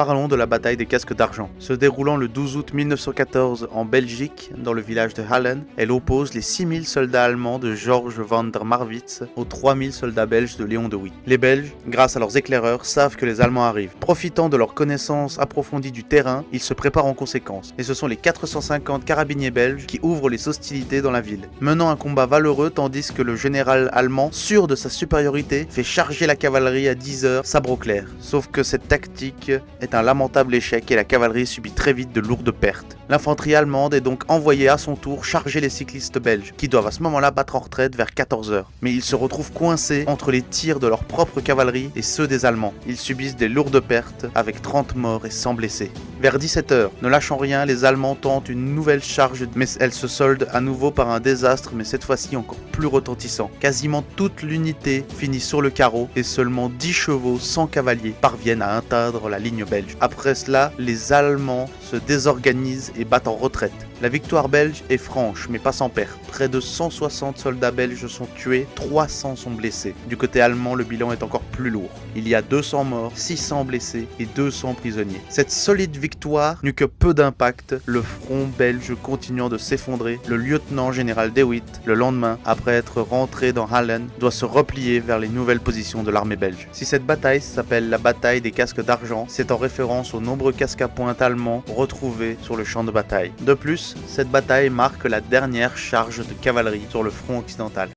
Parlons de la bataille des casques d'argent. Se déroulant le 12 août 1914 en Belgique, dans le village de Hallen, elle oppose les 6000 soldats allemands de Georges van der Marwitz aux 3000 soldats belges de Léon de Witt. Les Belges, grâce à leurs éclaireurs, savent que les Allemands arrivent. Profitant de leur connaissance approfondie du terrain, ils se préparent en conséquence. Et ce sont les 450 carabiniers belges qui ouvrent les hostilités dans la ville, menant un combat valeureux tandis que le général allemand, sûr de sa supériorité, fait charger la cavalerie à 10h, sabre au clair. Sauf que cette tactique est un lamentable échec et la cavalerie subit très vite de lourdes pertes. L'infanterie allemande est donc envoyée à son tour charger les cyclistes belges, qui doivent à ce moment-là battre en retraite vers 14h. Mais ils se retrouvent coincés entre les tirs de leur propre cavalerie et ceux des Allemands. Ils subissent des lourdes pertes, avec 30 morts et 100 blessés. Vers 17h, ne lâchant rien, les Allemands tentent une nouvelle charge, mais elle se solde à nouveau par un désastre, mais cette fois-ci encore plus retentissant. Quasiment toute l'unité finit sur le carreau et seulement 10 chevaux sans cavaliers parviennent à atteindre la ligne belge. Après cela, les Allemands se désorganisent et battent en retraite. La victoire belge est franche, mais pas sans perte. Près de 160 soldats belges sont tués, 300 sont blessés. Du côté allemand, le bilan est encore plus lourd. Il y a 200 morts, 600 blessés et 200 prisonniers. Cette solide victoire n'eut que peu d'impact, le front belge continuant de s'effondrer. Le lieutenant général de Witt, le lendemain, après être rentré dans Hallen, doit se replier vers les nouvelles positions de l'armée belge. Si cette bataille s'appelle la bataille des casques d'argent, c'est en référence aux nombreux casques à pointe allemands retrouvés sur le champ de bataille. De plus, cette bataille marque la dernière charge de cavalerie sur le front occidental.